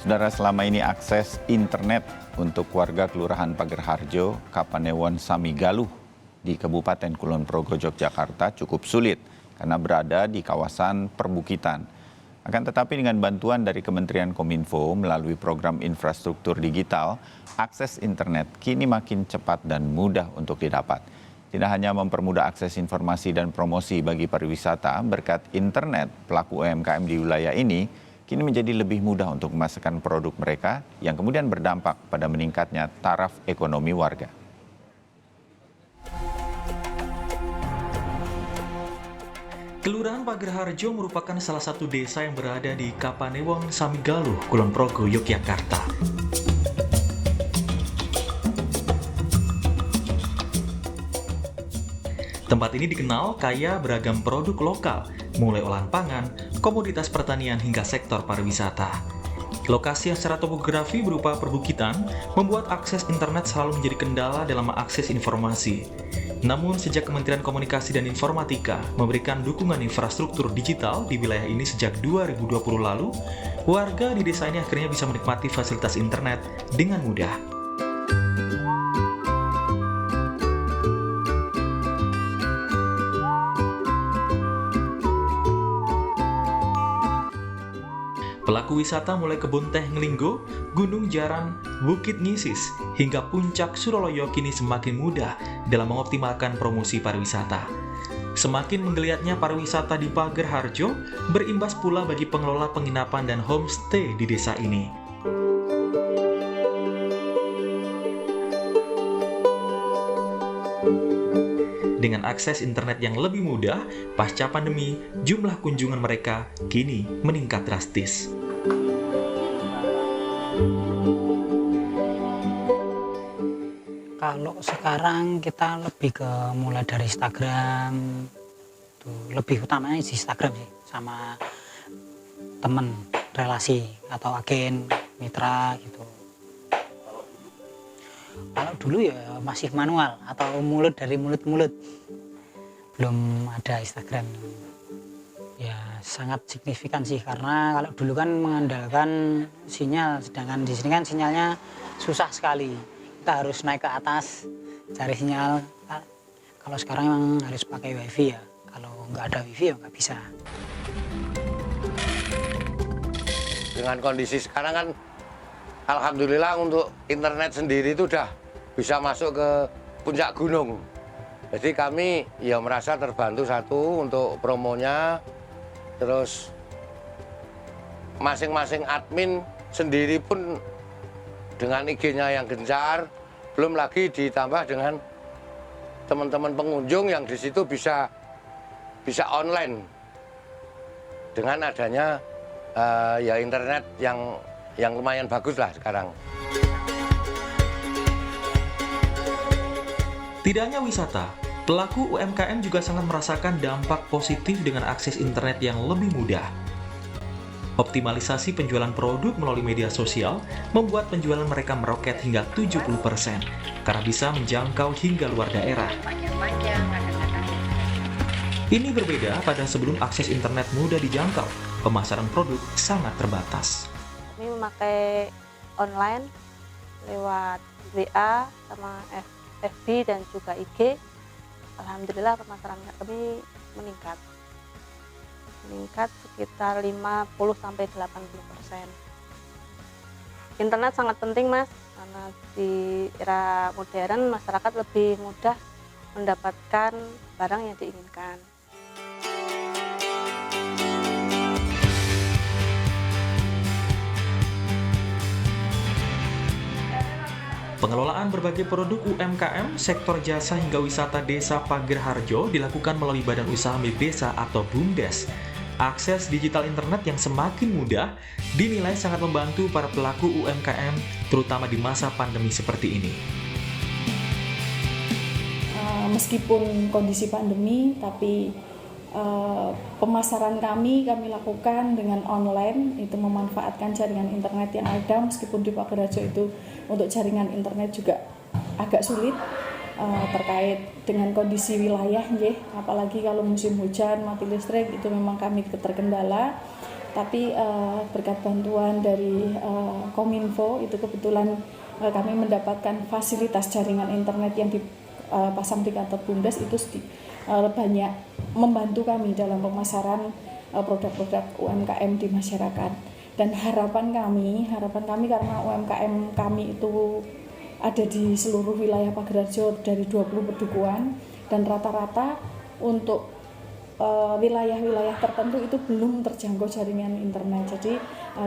Saudara, selama ini akses internet untuk warga Kelurahan Pagerharjo, Kapanewon Samigaluh di Kabupaten Kulon Progo, Yogyakarta cukup sulit karena berada di kawasan perbukitan. Akan tetapi dengan bantuan dari Kementerian Kominfo melalui program infrastruktur digital, akses internet kini makin cepat dan mudah untuk didapat. Tidak hanya mempermudah akses informasi dan promosi bagi pariwisata, berkat internet, pelaku UMKM di wilayah ini kini menjadi lebih mudah untuk memasarkan produk mereka yang kemudian berdampak pada meningkatnya taraf ekonomi warga. Kelurahan Pagerharjo merupakan salah satu desa yang berada di Kapanewon Samigaluh, Kulon Progo, Yogyakarta. Tempat ini dikenal kaya beragam produk lokal, mulai olahan pangan, komoditas pertanian hingga sektor pariwisata. Lokasi yang secara topografi berupa perbukitan membuat akses internet selalu menjadi kendala dalam mengakses informasi. Namun sejak Kementerian Komunikasi dan Informatika memberikan dukungan infrastruktur digital di wilayah ini sejak 2020 lalu, warga di desa ini akhirnya bisa menikmati fasilitas internet dengan mudah. Pelaku wisata mulai Kebun Teh Ngelinggo, Gunung Jaran, Bukit Ngisis, hingga Puncak Suroloyo kini semakin mudah dalam mengoptimalkan promosi pariwisata. Semakin menggeliatnya pariwisata di Pagerharjo, berimbas pula bagi pengelola penginapan dan homestay di desa ini. Dengan akses internet yang lebih mudah, pasca pandemi, jumlah kunjungan mereka kini meningkat drastis. Kalau sekarang kita lebih ke mulai dari Instagram, lebih utamanya di Instagram sih, sama temen, relasi, atau agen, mitra gitu. Kalau dulu ya masih manual atau mulut dari mulut, belum ada Instagram. Ya sangat signifikan sih, karena kalau dulu kan mengandalkan sinyal, sedangkan di sini kan sinyalnya susah sekali. Kita harus naik ke atas cari sinyal. Kalau sekarang memang harus pakai wifi ya, kalau nggak ada wifi ya nggak bisa. Dengan kondisi sekarang kan alhamdulillah untuk internet sendiri itu udah bisa masuk ke puncak gunung. Jadi kami ya merasa terbantu satu untuk promonya, terus masing-masing admin sendiri pun dengan IG-nya yang gencar, belum lagi ditambah dengan teman-teman pengunjung yang di situ bisa online dengan adanya ya internet yang lumayan bagus lah sekarang. Tidak hanya wisata, pelaku UMKM juga sangat merasakan dampak positif dengan akses internet yang lebih mudah. Optimalisasi penjualan produk melalui media sosial membuat penjualan mereka meroket hingga 70% karena bisa menjangkau hingga luar daerah. Ini berbeda pada sebelum akses internet mudah dijangkau, pemasaran produk sangat terbatas. Kami memakai online lewat WA sama FB dan juga IG. Alhamdulillah pemasaran kami meningkat sekitar 50-80%. Internet sangat penting Mas, karena di era modern masyarakat lebih mudah mendapatkan barang yang diinginkan. Pengelolaan berbagai produk UMKM, sektor jasa hingga wisata desa Pagerharjo dilakukan melalui Badan Usaha Milik Desa atau BUMDes. Akses digital internet yang semakin mudah dinilai sangat membantu para pelaku UMKM, terutama di masa pandemi seperti ini. Meskipun kondisi pandemi, tapi pemasaran kami lakukan dengan online, itu memanfaatkan jaringan internet yang ada. Meskipun di Pagerharjo itu untuk jaringan internet juga agak sulit terkait dengan kondisi wilayah, apalagi kalau musim hujan mati listrik itu memang kami terkendala. Tapi berkat bantuan dari Kominfo itu kebetulan kami mendapatkan fasilitas jaringan internet yang dipasang di kantor BUMDes itu banyak membantu kami dalam pemasaran produk-produk UMKM di masyarakat. Dan harapan kami karena UMKM kami itu ada di seluruh wilayah Pagerharjo dari 20 pedukuhan, dan rata-rata untuk wilayah-wilayah tertentu itu belum terjangkau jaringan internet. Jadi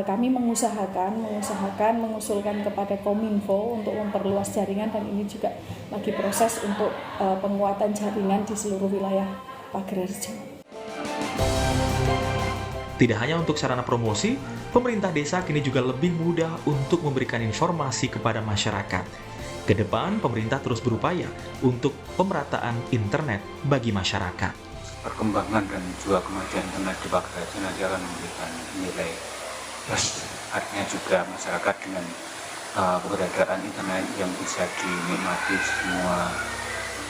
kami mengusulkan kepada Kominfo untuk memperluas jaringan, dan ini juga lagi proses untuk penguatan jaringan di seluruh wilayah Pagerharjo. Tidak hanya untuk sarana promosi, pemerintah desa kini juga lebih mudah untuk memberikan informasi kepada masyarakat. Kedepan, pemerintah terus berupaya untuk pemerataan internet bagi masyarakat. Perkembangan dan juga kemajuan internet di Pagerharjo nanti akan memberikan nilai plus. Artinya juga masyarakat dengan keberadaan internet yang bisa dinikmati semua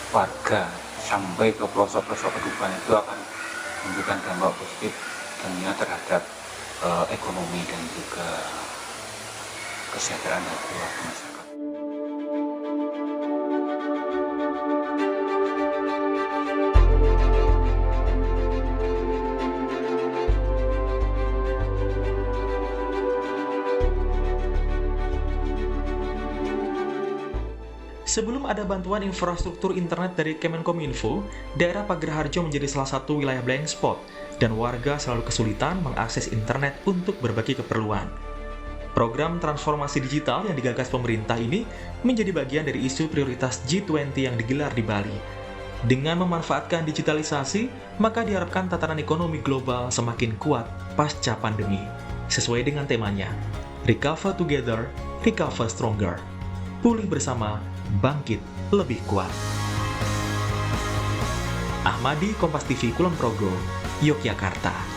warga sampai ke pelosok-pelosok kehidupan itu akan memberikan dampak positif tentunya terhadap ekonomi dan juga kesejahteraan dari warga masyarakat. Sebelum ada bantuan infrastruktur internet dari Kemenkominfo, daerah Pagerharjo menjadi salah satu wilayah blank spot, dan warga selalu kesulitan mengakses internet untuk berbagai keperluan. Program transformasi digital yang digagas pemerintah ini menjadi bagian dari isu prioritas G20 yang digelar di Bali. Dengan memanfaatkan digitalisasi, maka diharapkan tatanan ekonomi global semakin kuat pasca pandemi. Sesuai dengan temanya, Recover Together, Recover Stronger. Pulih bersama, bangkit lebih kuat. Ahmadi, Kompas TV, Kulon Progo, Yogyakarta.